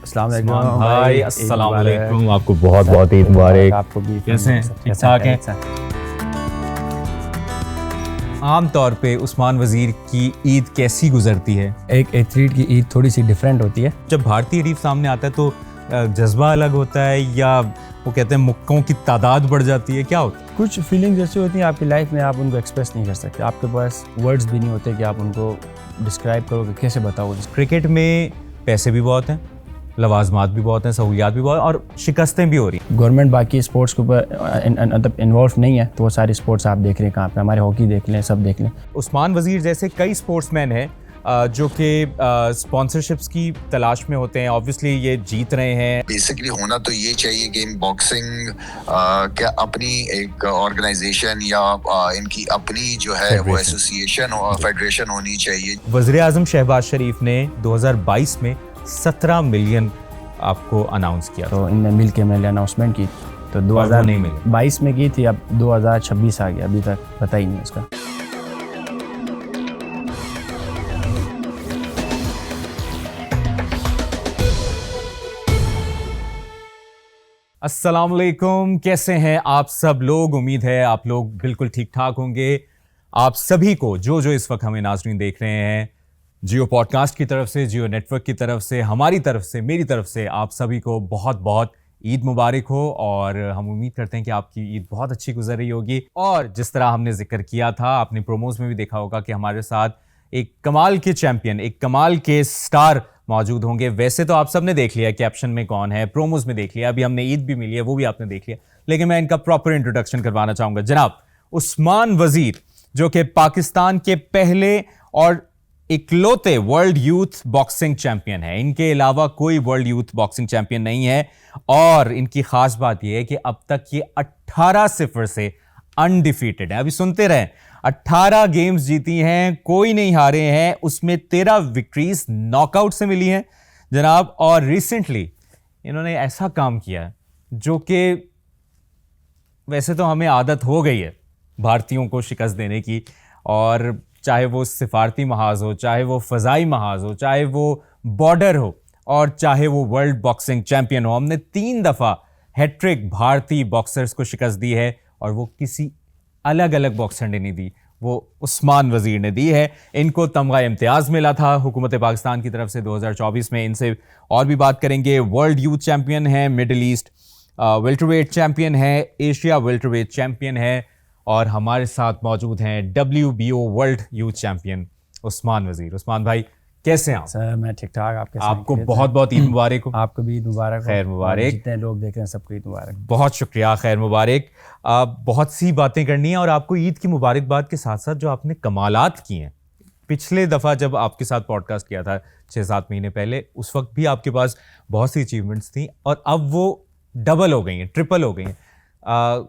अस्सलाम वालेकुम उस्मान भाई, अस्सलाम वालेकुम। आपको बहुत बहुत ईद मुबारक। आपको भी। कैसे हैं? ठीक ठाक हैं? आम तौर पे उस्मान वज़ीर की ईद कैसी गुजरती है? एक एथलीट की ईद थोड़ी सी डिफरेंट होती है। जब भारतीय हरीफ सामने आता है तो जज्बा अलग होता है, या वो कहते हैं मुक्कों की तादाद बढ़ जाती है, क्या होता है? कुछ फीलिंग्स ऐसी होती हैं आपकी लाइफ में, आप उनको एक्सप्रेस नहीं कर सकते, आपके पास वर्ड्स भी नहीं होते कि आप उनको डिस्क्राइब करो कि कैसे बताओगे। क्रिकेट में पैसे भी बहुत हैं, लवाजमात भी बहुत हैं, सहूलियात भी बहुत हैं, और शिकस्तें भी हो रही हैं। गवर्नमेंट बाकी स्पोर्ट्स के ऊपर मतलब इन्वॉल्व नहीं है, तो वो सारी स्पोर्ट्स आप देख रहे हैं कहाँ पे, हमारे हॉकी देख लें, सब देख लें। उस्मान वज़ीर जैसे कई स्पोर्ट्समैन हैं जो कि स्पॉन्सरशिप्स की तलाश में होते हैं। ऑब्वियसली ये जीत रहे हैं। बेसिकली होना तो ये चाहिए कि बॉक्सिंग क्या अपनी एक ऑर्गेनाइजेशन या इनकी अपनी जो है वो एसोसिएशन और फेडरेशन होनी चाहिए। वज़ीर आज़म शहबाज शरीफ ने 2022 में 17 मिलियन आपको अनाउंस किया, तो इनने मिल के मैंने अनाउंसमेंट की, तो 2022 में की थी, अब 2026 आ गया, अभी तक पता ही नहीं उसका। अस्सलाम वालेकुम, कैसे हैं आप सब लोग? उम्मीद है आप लोग बिल्कुल ठीक ठाक होंगे। आप सभी को जो इस वक्त हमें नाज़रीन देख रहे हैं, जियो पॉडकास्ट की तरफ से, जियो नेटवर्क की तरफ से, हमारी तरफ से, मेरी तरफ से, आप सभी को बहुत बहुत ईद मुबारक हो। और हम उम्मीद करते हैं कि आपकी ईद बहुत अच्छी गुजर रही होगी। और जिस तरह हमने जिक्र किया था, आपने प्रोमोज में भी देखा होगा कि हमारे साथ एक कमाल के चैंपियन, एक कमाल के स्टार मौजूद होंगे। वैसे तो आप सबने देख लिया कैप्शन में कौन है, प्रोमोज में देख लिया, अभी हमने ईद भी मिली है वो भी आपने देख लिया, लेकिन मैं इनका प्रॉपर इंट्रोडक्शन करवाना चाहूंगा। जनाब उस्मान वज़ीर, जो कि पाकिस्तान के पहले और इकलौते वर्ल्ड यूथ बॉक्सिंग चैंपियन है। इनके अलावा कोई वर्ल्ड यूथ बॉक्सिंग चैंपियन नहीं है। और इनकी खास बात यह है कि अब तक ये 18-0 से अनडिफीटेड है। अभी सुनते रहें, 18 गेम्स जीती हैं, कोई नहीं हारे हैं, उसमें 13 विक्ट्रीज नॉकआउट से मिली हैं जनाब। और रिसेंटली इन्होंने ऐसा काम किया जो कि वैसे तो हमें आदत हो गई है भारतीयों को शिकस्त देने की, और चाहे वो सिफारती महाज हो, चाहे वो फ़ज़ाई महाज हो, चाहे वो बॉर्डर हो, और चाहे वो वर्ल्ड बॉक्सिंग चैंपियन हो। हमने 3 दफ़ा हैट्रिक भारतीय बॉक्सर्स को शिकस्त दी है, और वो किसी अलग अलग बॉक्सर ने नहीं दी, वो उस्मान वज़ीर ने दी है। इनको तमगा इम्तियाज़ मिला था हुकूमत पाकिस्तान की तरफ से 2024 में। इनसे और भी बात करेंगे। वर्ल्ड यूथ चैंपियन है, मिडिल ईस्ट वेल्टरवेट चैंपियन है, एशिया वेल्टरवेट चैंपियन है, और हमारे साथ मौजूद हैं WBO world youth champion Usman वज़ीर। उस्मान भाई कैसे हैं आप? सर मैं ठीक ठाक, आपके आपको बहुत बहुत ईद मुबारक हो। आपको भी ईद मुबारक, खैर मुबारक। जितने लोग देख रहे हैं सबको ईद मुबारक। बहुत शुक्रिया, खैर मुबारक। बहुत सी बातें करनी है, और आपको ईद की मुबारकबाद के साथ साथ जो आपने कमालात किए हैं, पिछले दफ़ा जब आपके साथ पॉडकास्ट किया था 6-7 महीने पहले, उस वक्त भी आपके पास बहुत सी अचीवमेंट्स थी, और अब वो डबल हो गई हैं, ट्रिपल हो गई हैं।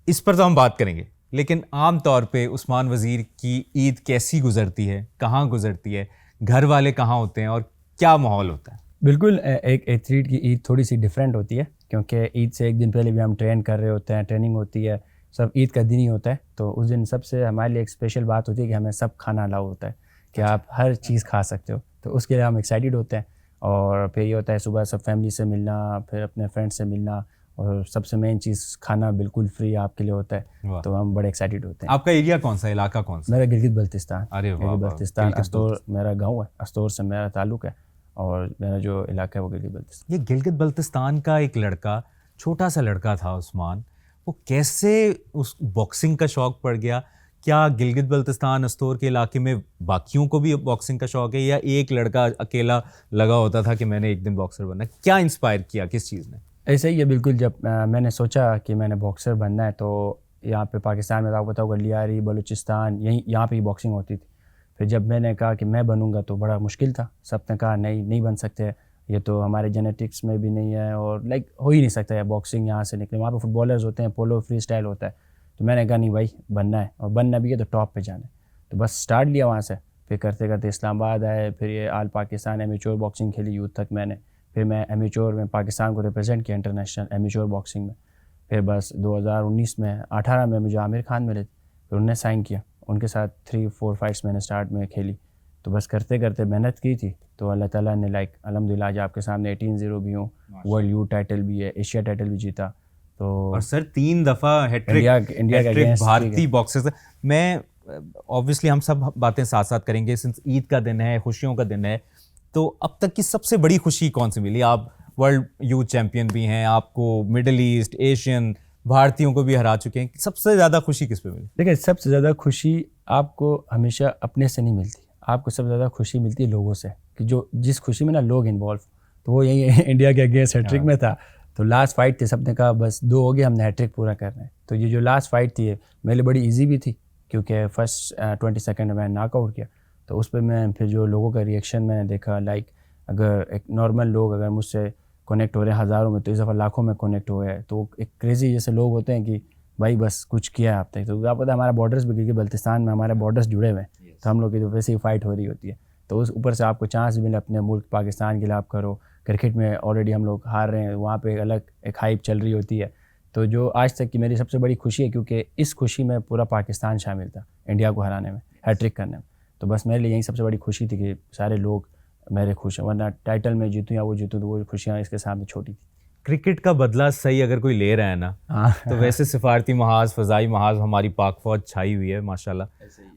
इस पर तो हम बात करेंगे, लेकिन आम तौर पे उस्मान वज़ीर की ईद कैसी गुजरती है, कहाँ गुजरती है, घर वाले कहाँ होते हैं, और क्या माहौल होता है? बिल्कुल, एक एथलीट की ईद थोड़ी सी डिफरेंट होती है, क्योंकि ईद से एक दिन पहले भी हम ट्रेन कर रहे होते हैं, ट्रेनिंग होती है, सब ईद का दिन ही होता है। तो उस दिन सबसे हमारे लिए एक स्पेशल बात होती है कि हमें सब खाना अलाउ होता है, कि आप हर चीज़ खा सकते हो, तो उसके लिए हम एक्साइटेड होते हैं। और फिर ये होता है सुबह सब फैमिली से मिलना, फिर अपने फ्रेंड से मिलना, और सबसे मेन चीज़ खाना बिल्कुल फ्री आपके लिए होता है, तो हम बड़े एक्साइटेड होते हैं। आपका एरिया कौन सा, इलाका कौन सा? मेरा गिलगित बल्तिस्तान। अरे वाह, गिलगित बल्तिस्तान, गिलगित अस्तोर मेरा गांव है, अस्तोर से मेरा ताल्लुक़ है, और मेरा जो इलाका है वो गिलगित बल्तिस्तान। ये गिलगित बल्तिस्तान का एक लड़का, छोटा सा लड़का था उस्मान, वो कैसे उस बॉक्सिंग का शौक़ पड़ गया? क्या गिलगित बल्तिस्तान अस्तोर के इलाके में बाकियों को भी बॉक्सिंग का शौक़ है, या एक लड़का अकेला लगा होता था कि मैंने एक दिन बॉक्सर बनना? क्या इंस्पायर किया, किस चीज़ ने? ऐसे ही है बिल्कुल, जब मैंने सोचा कि मैंने बॉक्सर बनना है, तो यहाँ पे पाकिस्तान में आपको पता होगा लियारी, बलूचिस्तान, यहाँ पे ही बॉक्सिंग होती थी। फिर जब मैंने कहा कि मैं बनूंगा तो बड़ा मुश्किल था, सब ने कहा नहीं बन सकते, ये तो हमारे जेनेटिक्स में भी नहीं है, और लाइक हो ही नहीं सकता है बॉक्सिंग यहाँ से निकले, वहाँ पे फुटबॉलर्स होते हैं, पोलो फ्री स्टाइल होता है। तो मैंने कहा नहीं भाई, बनना है, और बनना भी है तो टॉप पे जाना है। तो बस स्टार्ट लिया वहाँ से, फिर करते करते इस्लामाबाद आए, फिर ये आल पाकिस्तान एमेच्योर बॉक्सिंग खेली यूथ तक मैंने, फिर मैं एमेच्योर में पाकिस्तान को रिप्रेजेंट किया इंटरनेशनल एमेच्योर बॉक्सिंग में। फिर बस 2019 में 18 में मुझे आमिर खान मिले, फिर उन्होंने साइन किया, उनके साथ 3-4 फाइट्स मैंने स्टार्ट में खेली। तो बस करते करते मेहनत की थी, तो अल्लाह ताला ने लाइक अल्हम्दुलिल्लाह आज आपके सामने 18-0 भी हूँ, वर्ल्ड यूथ टाइटल भी है, एशिया टाइटल भी जीता। तो और सर 3 दफा हैट्रिक इंडिया के अगेंस्ट भारतीय बॉक्सर्स। मैं ऑब्वियसली हम सब बातें साथ साथ करेंगे, सिंस ईद का दिन है, खुशियों का दिन है, तो अब तक की सबसे बड़ी खुशी कौन सी मिली? आप वर्ल्ड यूथ चैंपियन भी हैं, आपको मिडिल ईस्ट एशियन भारतीयों को भी हरा चुके हैं, सबसे ज़्यादा खुशी किस पे मिली? देखिए, सबसे ज़्यादा खुशी आपको हमेशा अपने से नहीं मिलती, आपको सबसे ज़्यादा खुशी मिलती है लोगों से, कि जो जिस खुशी में ना लोग इन्वॉल्व, तो वो यही इंडिया के अगेंस्ट हैट्रिक में था। तो लास्ट फाइट थी, सबने कहा बस 2 हो गए, हमने हैट्रिक पूरा करना है। तो ये जो लास्ट फाइट थी मेरे लिए बड़ी ईजी भी थी, क्योंकि फर्स्ट 20 सेकंड में मैंने नॉकआउट किया। तो उस पर मैं फिर जो लोगों का रिएक्शन मैंने देखा, लाइक अगर एक नॉर्मल लोग अगर मुझसे कनेक्ट हो रहे हैं हज़ारों में, तो इस दफ़ा लाखों में कनेक्ट हुए हैं। तो एक क्रेज़ी जैसे लोग होते हैं कि भाई बस कुछ किया है आप तक। तो आपको पता है हमारा बॉर्डर्स भी, क्योंकि बल्तिस्तान में हमारे बॉर्डर्स जुड़े हुए हैं, तो हम लोग की तो वैसे ही फाइट हो रही होती है। तो उस ऊपर से आपको चांस मिले अपने मुल्क पाकिस्तान के लिए आप करो। क्रिकेट में ऑलरेडी हम लोग हार रहे हैं, वहाँ पे अलग एक हाइप चल रही होती है। तो जो आज तक की मेरी सबसे बड़ी खुशी है, क्योंकि इस खुशी में पूरा पाकिस्तान शामिल था इंडिया को हराने में, हैट्रिक करने में। तो बस मेरे लिए यही सबसे बड़ी खुशी थी कि सारे लोग मेरे खुश हैं, वरना टाइटल में जीतूँ या वो जीतूँ तो वो खुशियाँ इसके सामने छोटी थी। क्रिकेट का बदला सही अगर कोई ले रहा है ना, तो वैसे सिफारती महाज, फ़ज़ाई महाज हमारी पाक फ़ौज छाई हुई है माशाल्लाह।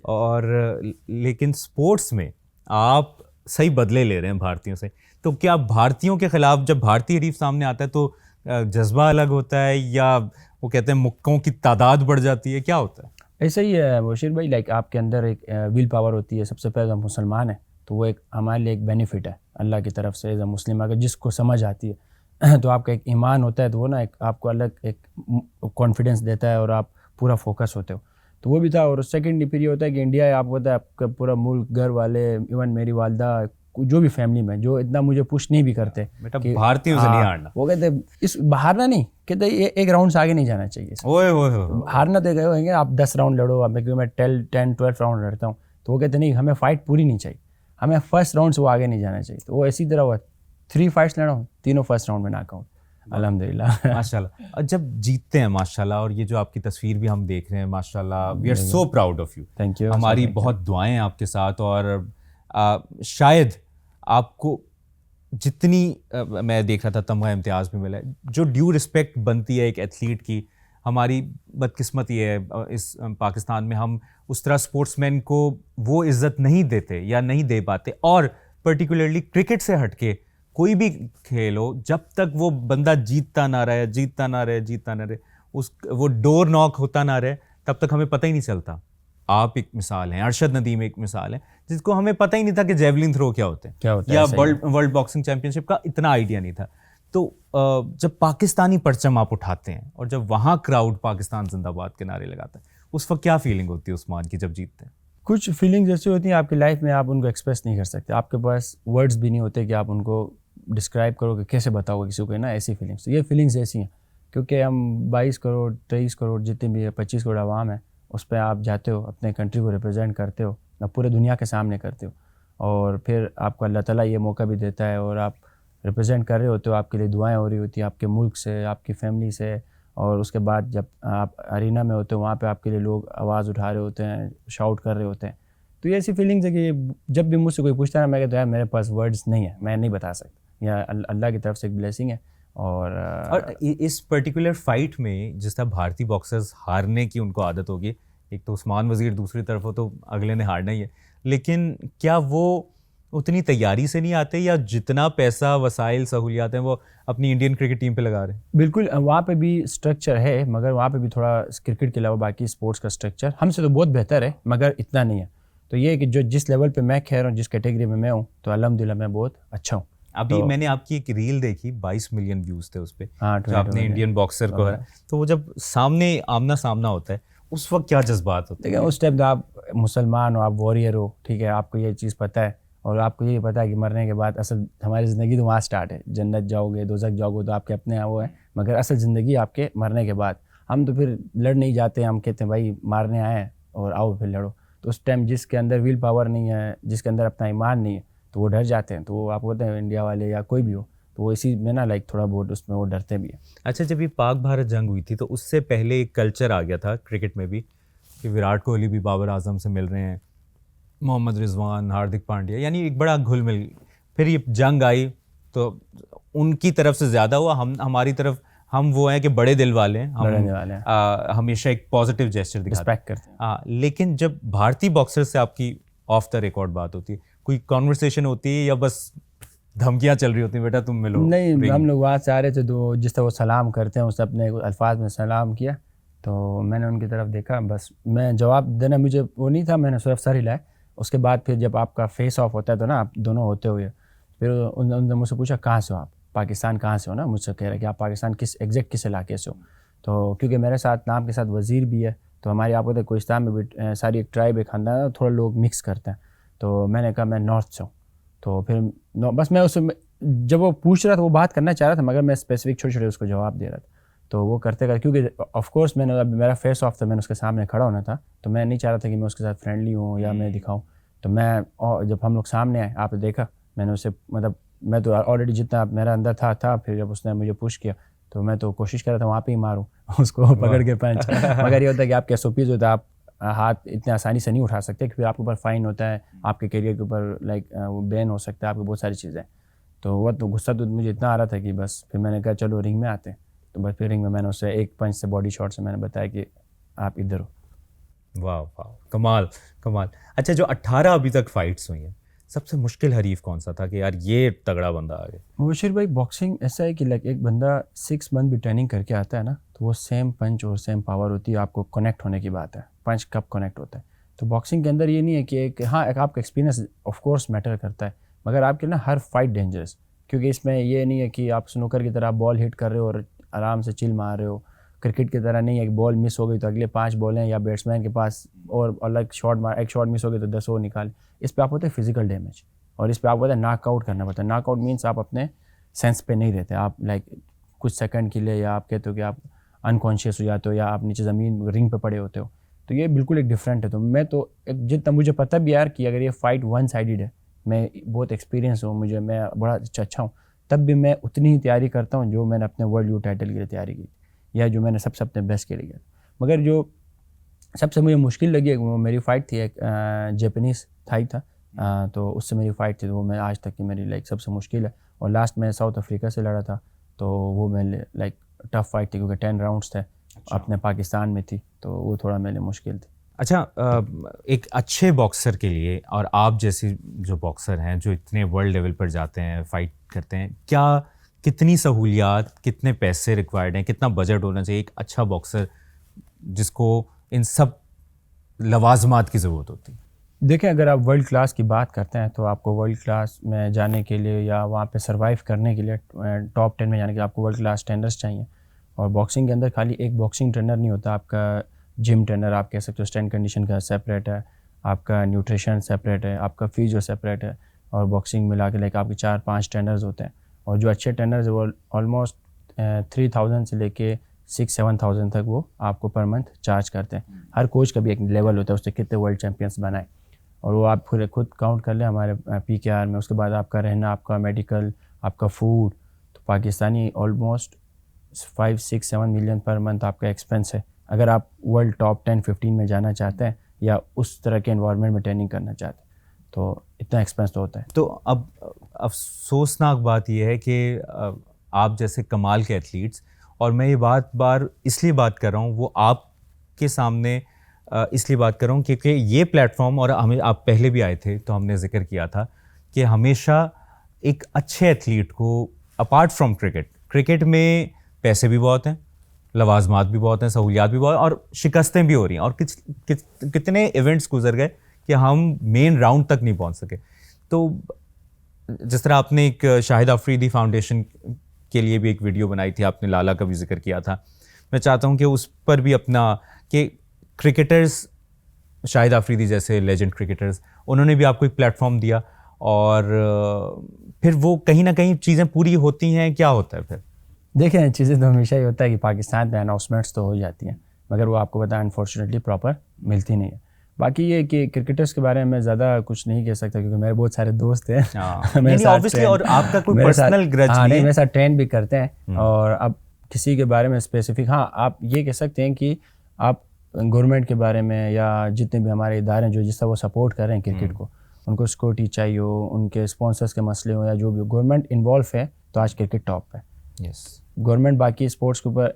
और लेकिन स्पोर्ट्स में आप सही बदले ले रहे हैं भारतीयों से। तो क्या भारतीयों के ख़िलाफ़ जब भारतीय हरीफ सामने आता है तो जज्बा अलग होता है, या वो कहते हैं मुक्कों की तादाद बढ़ जाती है, क्या होता है? ऐसा ही है मुशीर भाई, लाइक आपके अंदर एक विल पावर होती है। सबसे पहले हम मुसलमान हैं, तो वो एक हमारे लिए एक बेनिफिट है अल्लाह की तरफ से एज अ मुस्लिम। अगर जिसको समझ आती है तो आपका एक ईमान होता है, तो वो ना एक आपको अलग एक कॉन्फिडेंस देता है और आप पूरा फोकस होते हो। तो वो भी था। और सेकंड फिर ये होता है कि इंडिया है, आपको पता है आपका पूरा मुल्क, घर वाले, इवन मेरी वालदा, जो भी फैमिली में जो इतना मुझे पुश नहीं भी करते बेटा भारतीयों से नहीं हारना। वो कहते इस हारना नहीं, कहते एक राउंड से आगे नहीं जाना चाहिए। ओए ओए हारना तो गए होंगे आप 10 राउंड लड़ो, अब मैं 10-12 राउंड लड़ता हूँ, तो वो कहते नहीं हमें फाइट पूरी नहीं चाहिए, हमें फर्स्ट राउंड से वो आगे नहीं जाना चाहिए। तो वो इसी तरह हुआ, 3 फाइट्स लड़ा हूँ, तीनों फर्स्ट राउंड में नॉकआउट, अल्हम्दुलिल्लाह। माशाल्लाह। और जब जीतते हैं माशाल्लाह, और ये जो आपकी तस्वीर भी हम देख रहे हैं माशाल्लाह, we are so proud of you. Thank you. हमारी बहुत दुआएं हैं आपके साथ। और शायद आपको जितनी मैं देख रहा था तमगा इम्तियाज़ भी मिला है, जो ड्यू रिस्पेक्ट बनती है एक एथलीट की। हमारी बदकिस्मती है इस पाकिस्तान में, हम उस तरह स्पोर्ट्समैन को वो इज़्ज़त नहीं देते या नहीं दे पाते। और पर्टिकुलरली क्रिकेट से हटके कोई भी खेल हो, जब तक वो बंदा जीतता ना रहे, वो डोर नॉक होता ना रहे, तब तक हमें पता ही नहीं चलता। आप एक मिसाल हैं, अरशद नदीम एक मिसाल है, जिसको हमें पता ही नहीं था कि जेवलिन थ्रो क्या होते हैं, या वर्ल्ड बॉक्सिंग चैंपियनशिप का इतना आइडिया नहीं था। तो जब पाकिस्तानी परचम आप उठाते हैं और जब वहाँ क्राउड पाकिस्तान जिंदाबाद के नारे लगाता है, उस वक्त क्या फीलिंग होती है उस्मान की जब जीतते हैं? कुछ फीलिंग्स ऐसी होती हैं आपकी लाइफ में, आप उनको एक्सप्रेस नहीं कर सकते, आपके पास वर्ड्स भी नहीं होते कि आप उनको डिस्क्राइब करो कि कैसे बताओगे किसी को ना ऐसी फीलिंग्स। ये फीलिंग्स ऐसी हैं क्योंकि हम 22 करोड़ 23 करोड़ जितने भी 25 करोड़ आवाम है, उस पर आप जाते हो, अपने कंट्री को रिप्रेजेंट करते हो, आप पूरे दुनिया के सामने करते हो, और फिर आपको अल्लाह ताला ये मौका भी देता है और आप रिप्रेजेंट कर रहे होते हो, आपके लिए दुआएं हो रही होती हैं आपके मुल्क से, आपकी फैमिली से। और उसके बाद जब आप अरीना में होते हो, वहाँ पे आपके लिए लोग आवाज़ उठा रहे होते हैं, शाउट कर रहे होते हैं। तो ये ऐसी फीलिंग्स है कि जब भी मुझसे कोई पूछता है, मैं कहता है मेरे पास वर्ड्स नहीं है, मैं नहीं बता सकता, या अल्लाह की तरफ से एक ब्लेसिंग है। और इस पर्टिकुलर फाइट में जिस तरह भारतीय बॉक्सर्स हारने की उनको आदत होगी, एक तो उस्मान वज़ीर दूसरी तरफ हो तो अगले ने हारना ही है, लेकिन क्या वो उतनी तैयारी से नहीं आते, या जितना पैसा वसाइल सहूलियात हैं वो अपनी इंडियन क्रिकेट टीम पे लगा रहे हैं? बिल्कुल, वहाँ पे भी स्ट्रक्चर है, मगर वहाँ पे भी थोड़ा क्रिकेट के अलावा बाकी स्पोर्ट्स का स्ट्रक्चर हमसे तो बहुत बेहतर है, मगर इतना नहीं है। तो ये है कि जो जिस लेवल पे मैं खेल रहा हूँ, जिस कैटेगरी में मैं हूँ, तो अल्हम्दुलिल्लाह मैं बहुत अच्छा हूँ। अभी तो मैंने आपकी एक रील देखी, 22 मिलियन व्यूज़ थे उस पर, हाँ, जो आपने इंडियन बॉक्सर को हराया। तो वो जब सामने आमना सामना होता है, उस वक्त क्या जज्बात होते हैं? देखिए, उस टाइम तो आप मुसलमान हो, आप वॉरियर हो, ठीक है, आपको ये चीज़ पता है, और आपको ये पता है कि मरने के बाद असल हमारी ज़िंदगी तो वहाँ स्टार्ट है, जन्नत जाओगे, दोज़ख जाओगे, तो आपके अपने वो है, मगर असल ज़िंदगी आपके मरने के बाद। हम तो फिर लड़ नहीं जाते, हम कहते हैं भाई मारने आए हैं और आओ फिर लड़ो। तो उस टाइम जिसके अंदर विल पावर नहीं है, जिसके अंदर अपना ईमान नहीं है, तो वो डर जाते हैं। तो वो आपको पता है इंडिया वाले या कोई भी हो, तो वो इसी में ना लाइक थोड़ा बहुत उसमें वो डरते भी हैं। अच्छा, जब ये पाक भारत जंग हुई थी तो उससे पहले एक कल्चर आ गया था क्रिकेट में भी कि विराट कोहली भी बाबर आजम से मिल रहे हैं, मोहम्मद रिजवान, हार्दिक पांड्या, यानी एक बड़ा घुल मिल। फिर ये जंग आई तो उनकी तरफ से ज़्यादा हुआ, हमारी तरफ हम वो हैं कि बड़े दिल वाले हैं, बड़े दिल वाले हैं। हमेशा एक पॉजिटिव जेस्चर दिखाते रिस्पेक्ट करते हैं। हाँ, लेकिन जब भारतीय बॉक्सर से आपकी ऑफ द रिकॉर्ड बात होती है, कोई कॉन्वर्सेशन होती है या बस धमकियाँ चल रही होती हैं, बेटा तुम मिलो? नहीं, हम लोग वहाँ से आ रहे थे तो जिस तरह वो सलाम करते हैं, उसने अपने अल्फाज में सलाम किया, तो मैंने उनकी तरफ देखा, बस मैं जवाब देना मुझे वो नहीं था, मैंने सिर्फ सर हिलाया। उसके बाद फिर जब आपका फेस ऑफ होता है तो ना, आप दोनों होते हुए, फिर उन्होंने मुझसे पूछा कहाँ से हो आप, पाकिस्तान कहाँ से हो ना, मुझसे कह रहे कि आप पाकिस्तान किस इलाके से हो। तो क्योंकि मेरे साथ नाम के साथ वज़ीर भी है, तो हमारी आप होते कोहिस्तान में भी सारी एक ट्राइब, एक खानदान है, थोड़ा लोग मिक्स करते हैं। तो मैंने कहा मैं नॉर्थ से हूँ। तो फिर बस मैं उसमें जब वो पूछ रहा था, वो बात करना चाह रहा था, मगर मैं स्पेसिफिक छोटे छोटे उसको जवाब दे रहा था। तो वो करते करते, क्योंकि ऑफ कोर्स मैंने अभी मेरा फेस ऑफ था, मैंने उसके सामने खड़ा होना था, तो मैं नहीं चाह रहा था कि मैं उसके साथ फ्रेंडली हूँ या मैं दिखाऊँ। तो मैं जब हम लोग सामने आए, आपने देखा, मैंने उससे मतलब मैं तो ऑलरेडी जितना मेरा अंदर था, फिर जब उसने मुझे पुश किया तो मैं तो कोशिश कर रहा था वहाँ पे ही मारूँ उसको पकड़ के पंच। मगर ये होता है कि आपके SOPs होता है, आप हाथ इतने आसानी से नहीं उठा सकते, क्योंकि आपके ऊपर फ़ाइन होता है, आपके करियर के ऊपर लाइक वो बैन हो सकता है, आपकी बहुत सारी चीज़ें। तो वो तो गुस्सा तो मुझे इतना आ रहा था कि बस फिर मैंने कहा चलो रिंग में आते हैं। तो बस फिर रिंग में मैंने उससे एक पंच से, बॉडी शॉट से मैंने बताया कि आप इधर हो। वाह वाह, कमाल कमाल। अच्छा, जो 18 अभी तक फाइट्स हुई हैं, सबसे मुश्किल हरीफ कौन सा था कि यार ये तगड़ा बंदा आ गया? मुबशिर भाई, बॉक्सिंग ऐसा है कि लाइक एक बंदा 6 मंथ भी ट्रेनिंग करके आता है ना, तो वो सेम पंच और सेम पावर होती है, आपको कनेक्ट होने की बात है, पंच कब कनेक्ट होता है। तो बॉक्सिंग के अंदर ये नहीं है कि एक आपका एक्सपीरियंस ऑफ कोर्स मैटर करता है, मगर आपके ना हर फाइट डेंजरस, क्योंकि इसमें ये नहीं है कि आप स्नूकर की तरह बॉल हिट कर रहे हो और आराम से चिल मार रहे हो। क्रिकेट की तरह नहीं है, एक बॉल मिस हो गई तो अगले 5 बॉलें या बैट्समैन के पास और अलग शॉट मार, एक शॉट मिस हो गई तो 10 और निकाल। इस पे आप होते हैं फिजिकल डैमेज, और इस पे आप होता है नॉकआउट करना पड़ता है। नॉकआउट मीन्स आप अपने सेंस पे नहीं रहते, आप लाइक कुछ सेकंड के लिए, या आप कहते हो कि आप अनकॉन्शियस हो जाते हो, या आप नीचे ज़मीन रिंग पे पड़े होते हो। तो ये बिल्कुल एक डिफरेंट है। तो मैं तो जितना मुझे पता भी यार कि अगर ये फाइट वन साइडेड है, मैं बहुत एक्सपीरियंस हूँ, मैं बड़ा अच्छा हूँ, तब भी मैं उतनी ही तैयारी करता हूँ जो मैंने अपने वर्ल्ड यूथ टाइटल के लिए तैयारी की, या जो मैंने सबसे अपने बेस्ट के लिए किया। मगर जो सबसे मुझे मुश्किल लगी वो मेरी फ़ाइट थी, एक जापानीज़ थाई था, तो उससे मेरी फ़ाइट थी, तो वो मैं आज तक की मेरी लाइक सबसे मुश्किल है। और लास्ट में साउथ अफ्रीका से लड़ा था, तो वो मेरे लाइक टफ फाइट थी, क्योंकि 10 राउंड्स थे, अपने पाकिस्तान में थी, तो वो थोड़ा मेरे लिए मुश्किल थी। अच्छा, एक अच्छे बॉक्सर के लिए, और आप जैसे जो बॉक्सर हैं जो इतने वर्ल्ड लेवल पर जाते हैं, फाइट करते हैं, क्या कितनी सहूलियात, कितने पैसे रिक्वायर्ड हैं, कितना बजट होना चाहिए एक अच्छा बॉक्सर जिसको इन सब लवाजमात की ज़रूरत होती है? देखें, अगर आप वर्ल्ड क्लास की बात करते हैं तो आपको वर्ल्ड क्लास में जाने के लिए या वहाँ पे सरवाइव करने के लिए, टॉप 10 में जाने के लिए आपको वर्ल्ड क्लास ट्रेनर्स चाहिए। और बॉक्सिंग के अंदर खाली एक बॉक्सिंग ट्रेनर नहीं होता, आपका जिम ट्रेनर आप कह सकते हो, स्ट्रेंथ कंडीशन का सेपरेट है, आपका न्यूट्रिशन सेपरेट है, आपका फिजियो सेपरेट है, और बॉक्सिंग मिला के लाइक आपके 4-5 ट्रेनर्स होते हैं। और जो अच्छे ट्रेनर्स वो ऑलमोस्ट 3000 से लेके 6-7,000 तक वो आपको पर मंथ चार्ज करते हैं। हर कोच का भी एक लेवल होता है, उससे कितने वर्ल्ड चैम्पियंस बनाए, और वो आप खुद काउंट कर लें हमारे PKR में। उसके बाद आपका रहना, आपका मेडिकल, आपका फूड, तो Pakistani almost 5-6-7 million per month आपका एक्सपेंस है, अगर आप वर्ल्ड टॉप 10-15 में जाना चाहते हैं या उस तरह के इन्वायरमेंट में ट्रेनिंग करना चाहते हैं, तो इतना एक्सपेंस तो होता है। तो अब अफसोसनाक बात यह है कि आप जैसे कमाल के एथलीट्स, और मैं ये बार इसलिए बात कर रहा हूँ, वो आपके सामने इसलिए बात कर रहा हूँ क्योंकि ये प्लेटफॉर्म, और हमें आप पहले भी आए थे तो हमने जिक्र किया था कि हमेशा एक अच्छे एथलीट को, अपार्ट फ्रॉम क्रिकेट में पैसे भी बहुत हैं, लवाजमात भी बहुत हैं, सहूलियात भी बहुत हैं, और शिकस्तें भी हो रही हैं, और कितने इवेंट्स गुजर गए कि हम मेन राउंड तक नहीं पहुंच सके। तो जिस तरह आपने एक शाहिद अफरीदी फाउंडेशन के लिए भी एक वीडियो बनाई थी, आपने लाला का भी जिक्र किया था, मैं चाहता हूं कि उस पर भी अपना, कि क्रिकेटर्स, शाहिद अफरीदी जैसे लेजेंड क्रिकेटर्स, उन्होंने भी आपको एक प्लेटफॉर्म दिया, और फिर वो कहीं ना कहीं चीज़ें पूरी होती हैं, क्या होता है फिर? देखें, चीज़ें तो हमेशा ही होता है कि पाकिस्तान में अनाउंसमेंट्स तो हो जाती हैं, मगर वो आपको पता है अनफॉर्चुनेटली प्रॉपर मिलती नहीं है। बाकी ये कि क्रिकेटर्स के बारे में मैं ज़्यादा कुछ नहीं कह सकता, क्योंकि मेरे बहुत सारे दोस्त हैं ऑब्वियसली, और आपका कोई पर्सनल ग्रज नहीं है, मेरे साथ ट्रेन भी करते हैं। और अब किसी के बारे में स्पेसिफिक, हाँ आप ये कह सकते हैं कि आप गवर्नमेंट के बारे में या जितने भी हमारे इदारे हैं जो जिस तरह वो सपोर्ट कर रहे हैं क्रिकेट को, उनको सिक्योरिटी चाहिए हो, उनके स्पॉन्सर्स के मसले हो या जो भी, गवर्नमेंट इन्वॉल्व है तो आज क्रिकेट टॉप पे। यस, गवर्नमेंट बाकी स्पोर्ट्स के ऊपर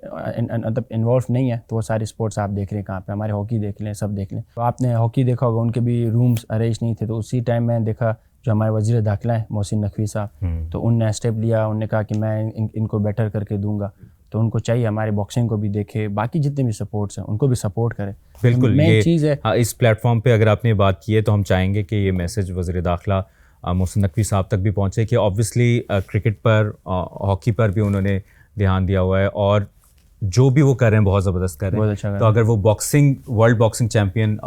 मतलब इन्वॉल्व नहीं है तो वो सारे स्पोर्ट्स आप देख रहे हैं कहाँ पे, हमारे हॉकी देख लें, सब देख लें। तो आपने हॉकी देखा होगा, उनके भी रूम्स अरेंज नहीं थे, तो उसी टाइम मैंने देखा जो हमारे वज़ीर दाखिला हैं मोहसिन नकवी साहब, तो उनने स्टेप लिया, उन्होंने कहा कि मैं इनको बेटर करके दूंगा। तो उनको चाहिए हमारे बॉक्सिंग को भी देखे, बाकी जितने भी सपोर्ट्स हैं उनको भी सपोर्ट करें। बिल्कुल, मेन ये चीज़ है। हाँ, इस प्लेटफॉर्म पे अगर आपने बात की है तो हम चाहेंगे कि ये मैसेज वज़ीर दाखिला मोहसिन नकवी साहब तक भी पहुँचे कि ऑब्वियसली क्रिकेट पर, हॉकी पर भी उन्होंने ध्यान दिया हुआ है और जो भी वो कर रहे हैं बहुत ज़बरदस्त कर रहे हैं। बहुत अच्छा कर तो अगर वो boxing, world boxing champion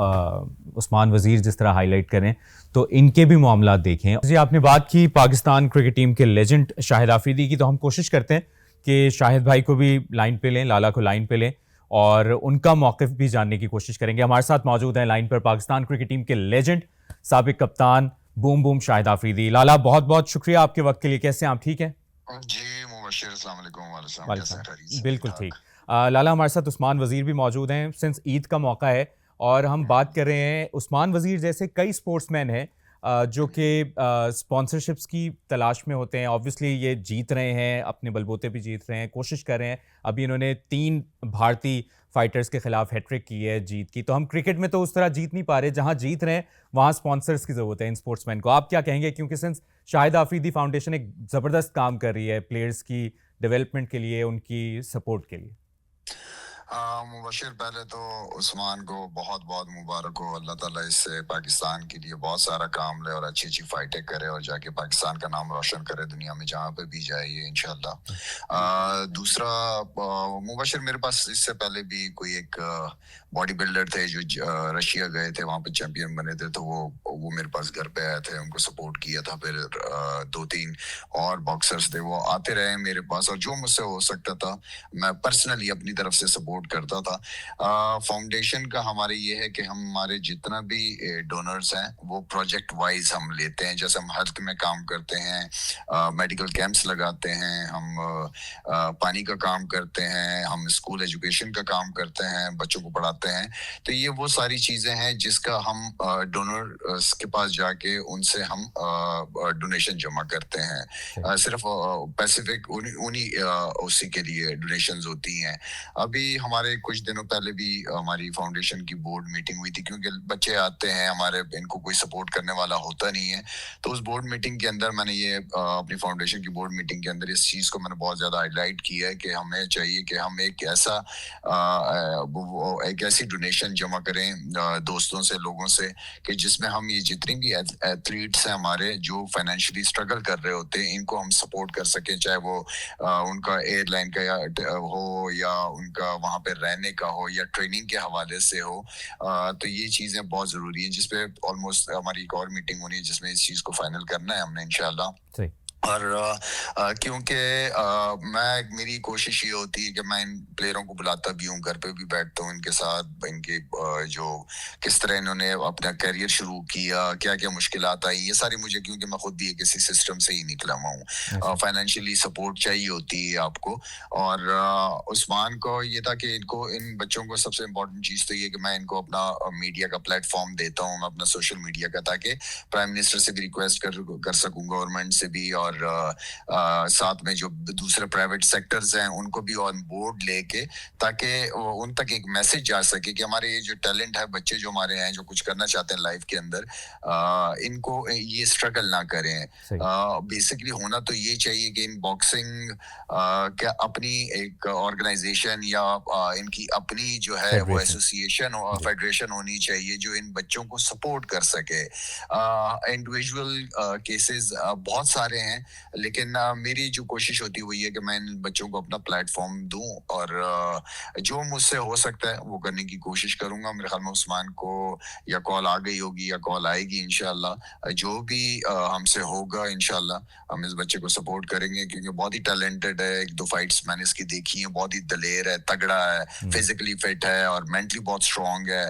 Usman वज़ीर जिस तरह हाईलाइट करें तो इनके भी मामला देखें। जी, आपने बात की पाकिस्तान क्रिकेट टीम के लेजेंड शाहिद आफरीदी की, तो हम कोशिश करते हैं कि शाहिद भाई को भी लाइन पे लें, लाला को लाइन पे लें और उनका मौक़िफ़ भी जानने की कोशिश करेंगे। हमारे साथ मौजूद हैं लाइन पर पाकिस्तान क्रिकेट टीम के लेजेंड साबिक कप्तान बूम बूम शाहिद आफरीदी। लाला, बहुत बहुत शुक्रिया आपके वक्त के लिए। कैसे हैं आप? ठीक हैं जी मुबशिर, अस्सलाम वालेकुम। बिल्कुल ठीक। लाला, हमारे साथ उस्मान वज़ीर भी मौजूद हैं। सिंस ईद का मौका है और हम बात कर रहे हैं, उस्मान वज़ीर जैसे कई स्पोर्ट्समैन हैं जो कि स्पॉन्सरशिप्स की तलाश में होते हैं। ऑब्वियसली ये जीत रहे हैं, अपने बलबूते भी जीत रहे हैं, कोशिश कर रहे हैं। अभी इन्होंने 3 भारतीय फाइटर्स के खिलाफ हैट्रिक की है, जीत की। तो हम क्रिकेट में तो उस तरह जीत नहीं पा रहे, जहां जीत रहे हैं वहां स्पॉन्सर्स की ज़रूरत है इन स्पोर्ट्समैन को। आप क्या कहेंगे? क्योंकि सिंस शाहिद आफरीदी फाउंडेशन एक ज़बरदस्त काम कर रही है प्लेयर्स की डेवलपमेंट के लिए, उनकी सपोर्ट के लिए। मुबशिर, पहले तो उस्मान को बहुत बहुत मुबारक हो। अल्लाह ताला इससे पाकिस्तान के लिए बहुत सारा काम ले और अच्छी अच्छी फाइटें करे और जाके पाकिस्तान का नाम रोशन करे दुनिया में जहाँ पे भी जाए ये इंशाल्लाह। दूसरा, मुबशिर, मेरे पास इससे पहले भी कोई एक बॉडी बिल्डर थे जो रशिया गए थे, वहाँ पे चैंपियन बने थे, तो वो मेरे पास घर पे आए थे, उनको सपोर्ट किया था। फिर 2-3 और बॉक्सर्स थे, वो आते रहे मेरे पास और जो मुझसे हो सकता था मैं पर्सनली अपनी तरफ से सपोर्ट करता था। फाउंडेशन का हमारे ये है कि हम हमारे जितना भी डोनर्स हैं वो प्रोजेक्ट वाइज हम लेते हैं। जैसे हम हेल्थ में काम करते हैं, मेडिकल कैंप्स लगाते हैं, हम पानी का काम करते हैं, हम स्कूल एजुकेशन का काम करते हैं, बच्चों को पढ़ाते हैं। तो ये वो सारी चीजें हैं जिसका हम डोनर्स के पास जाके उनसे हम डोनेशन जमा करते हैं। सिर्फ पैसिफिक उन्हीं उसी के लिए डोनेशंस होती हैं। अभी हमारे कुछ दिनों पहले भी हमारी फाउंडेशन की बोर्ड मीटिंग हुई थी, क्योंकि बच्चे आते हैं हमारे, इनको कोई सपोर्ट करने वाला होता नहीं है। तो उस बोर्ड मीटिंग के अंदर मैंने ये अपनी फाउंडेशन की बोर्ड मीटिंग के अंदर इस चीज़ को मैंने बहुत ज़्यादा हाईलाइट किया है कि हमें चाहिए कि हम एक ऐसी डोनेशन जमा करें दोस्तों से, लोगों से, कि जिसमें हम ये जितनी भी एथलीट्स हैं हमारे जो फाइनेंशियली स्ट्रगल कर रहे होते हैं, इनको हम सपोर्ट कर सकें, चाहे वो उनका एयरलाइन का हो या उनका वहाँ पे रहने का हो या ट्रेनिंग के हवाले से हो। तो ये चीज़ें बहुत ज़रूरी हैं, जिसपे ऑलमोस्ट हमारी एक और मीटिंग होनी है जिसमें इस चीज़ को फाइनल करना है हमने इंशाल्लाह। और क्योंकि मेरी कोशिश ये होती है कि मैं इन प्लेयरों को बुलाता भी हूँ, घर पे भी बैठता हूँ इनके साथ, इनके जो किस तरह इन्होंने अपना करियर शुरू किया, क्या क्या मुश्किलात आई, ये सारी मुझे, क्योंकि मैं खुद भी एक इसी सिस्टम से ही निकला हुआ हूँ। फाइनेंशियली सपोर्ट चाहिए होती है आपको। और उस्मान को ये था कि इन बच्चों को सबसे इम्पोर्टेंट चीज़ तो ये कि मैं इनको अपना मीडिया का प्लेटफॉर्म देता हूँ, मैं अपना सोशल मीडिया का, ताकि प्राइम मिनिस्टर से भी रिक्वेस्ट कर सकूँ, गवर्नमेंट से भी, और साथ में जो दूसरे प्राइवेट सेक्टर्स हैं उनको भी ऑन बोर्ड लेके, ताकि उन तक एक मैसेज जा सके कि हमारे ये जो टैलेंट है, बच्चे जो हमारे हैं जो कुछ करना चाहते हैं लाइफ के अंदर, इनको ये स्ट्रगल ना करें। बेसिकली होना तो ये चाहिए कि इन बॉक्सिंग क्या अपनी एक ऑर्गेनाइजेशन या इनकी अपनी जो है वो एसोसिएशन और फेडरेशन होनी चाहिए जो इन बच्चों को सपोर्ट कर सके। इंडिविजुअल केसेस बहुत सारे हैं, लेकिन मेरी जो कोशिश होती है वो ये कि मैं इन बच्चों को अपना प्लेटफॉर्म दूं और जो मुझसे हो सकता है वो करने की कोशिश करूंगा। मेरे ख्याल में उस्मान को या कॉल आ गई होगी या कॉल आएगी इंशाल्लाह, जो भी हमसे होगा इंशाल्लाह हम इस बच्चे को सपोर्ट करेंगे, क्योंकि बहुत ही टैलेंटेड है। 1-2 फाइट्स मैंने इसकी देखी है, बहुत ही दलेर है, तगड़ा है, फिजिकली फिट है और मेंटली बहुत स्ट्रांग है,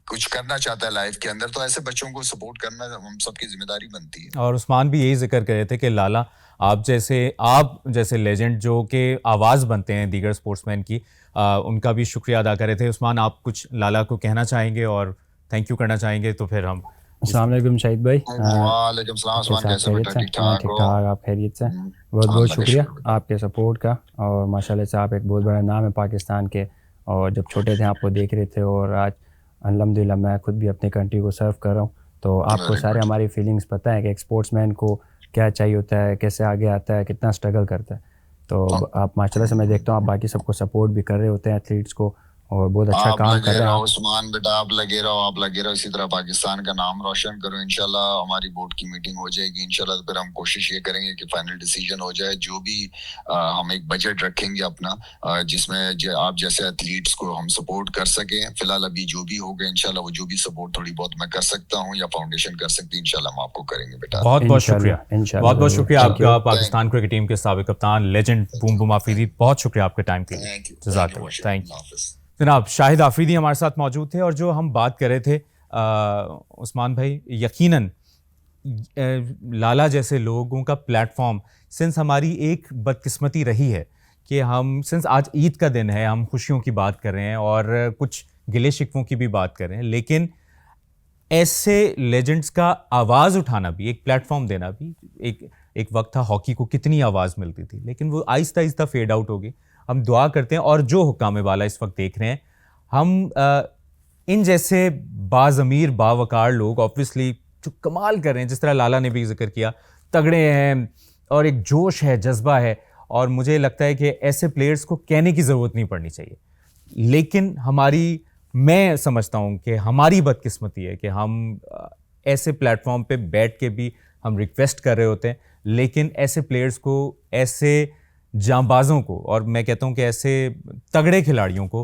कुछ करना चाहता है लाइफ के अंदर। तो ऐसे बच्चों को सपोर्ट करना हम सबकी जिम्मेदारी बनती है। बनती है। और उस्मान भी यही जिक्र कर रहे थे कि लाला आप जैसे लेजेंड जो कि आवाज़ बनते हैं दीगर स्पोर्ट्समैन की, उनका भी शुक्रिया अदा कर रहे थे। उस्मान, आप कुछ लाला को कहना चाहेंगे और थैंक यू करना चाहेंगे तो फिर हम। अस्सलाम वालेकुम शाहिद भाई। वालेकुम सलाम उस्मान, कैसे हो बेटा? ठीक ठाक ठीक हो? ठाक, आप खैरियत से? बहुत बहुत अल्लाह का शुक्रिया शुक्र बेटा। आपके सपोर्ट का। और माशाल्लाह से आप एक बहुत बड़ा नाम है पाकिस्तान के, और जब छोटे थे आपको देख रहे थे, और आज अल्हम्दुलिल्लाह मैं खुद भी अपनी कंट्री को सर्व कर रहा हूँ। तो आपको वेरी सारे गुड। हमारी फीलिंग्स पता है कि एक स्पोर्ट्समैन को क्या चाहिए होता है, कैसे आगे आता है, कितना स्ट्रगल करता है। तो आप माशाल्लाह से मैं देखता हूँ आप बाकी सबको सपोर्ट भी कर रहे होते हैं, एथलीट्स को, और बहुत अच्छा आप काम कर लगे रहे हैं रहो आप। उस्मान बेटा, आप लगे रहो, आप लगे रहो, इसी तरह पाकिस्तान का नाम रोशन करो। इंशाल्लाह हमारी बोर्ड की मीटिंग हो जाएगी इंशाल्लाह, तो फिर हम कोशिश ये करेंगे कि फाइनल डिसीजन हो जाए। जो भी हम एक बजट रखेंगे अपना, जिसमें आप जैसे एथलीट्स को हम सपोर्ट कर सकें। फिलहाल अभी जो भी होगा इंशाल्लाह, वो जो भी सपोर्ट थोड़ी बहुत मैं कर सकता हूँ या फाउंडेशन कर सकती है, इंशाल्लाह हम आपको करेंगे बेटा। बहुत बहुत शुक्रिया, इंशाल्लाह बहुत बहुत ज़रूर। शुक्रिया थैंक यू। आपका, पाकिस्तान क्रिकेट टीम के साबिक कप्तान लेजेंड बूम बूम आफरीदी, बहुत शुक्रिया आपके टाइम के लिए। थैंक यू, जज़ाकल्लाह, थैंक यू। जनाब शाहिद आफरीदी हमारे साथ मौजूद थे, और जो हम बात कर रहे थे उस्मान भाई, यकीनन लाला जैसे लोगों का प्लेटफॉर्म, सिंस हमारी एक बदकिस्मती रही है कि हम सिंस आज ईद का दिन है, हम खुशियों की बात कर रहे हैं और कुछ गिले शिकवों की भी बात कर रहे हैं, लेकिन ऐसे लेजेंड्स का आवाज़ उठाना भी, एक प्लेटफॉर्म देना भी, एक वक्त था हॉकी को कितनी आवाज़ मिलती थी, लेकिन वो आहिस्ता आहिस्ता फेड आउट हो गई। हम दुआ करते हैं, और जो हुक्काम वाला इस वक्त देख रहे हैं, हम इन जैसे बाज़मीर बावकार लोग ऑब्वियसली जो कमाल कर रहे हैं, जिस तरह लाला ने भी जिक्र किया, तगड़े हैं और एक जोश है, जज्बा है, और मुझे लगता है कि ऐसे प्लेयर्स को कहने की ज़रूरत नहीं पड़नी चाहिए। लेकिन मैं समझता हूँ कि हमारी बदकिस्मती है कि हम ऐसे प्लेटफॉर्म पे बैठ के भी हम रिक्वेस्ट कर रहे होते हैं, लेकिन ऐसे प्लेयर्स को, ऐसे जांबाजों को, और मैं कहता हूँ कि ऐसे तगड़े खिलाड़ियों को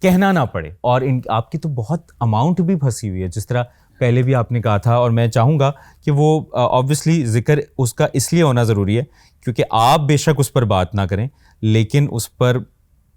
कहना ना पड़े। और आपकी तो बहुत अमाउंट भी फंसी हुई है, जिस तरह पहले भी आपने कहा था, और मैं चाहूँगा कि वो ऑब्वियसली जिक्र उसका इसलिए होना ज़रूरी है क्योंकि आप बेशक उस पर बात ना करें, लेकिन उस पर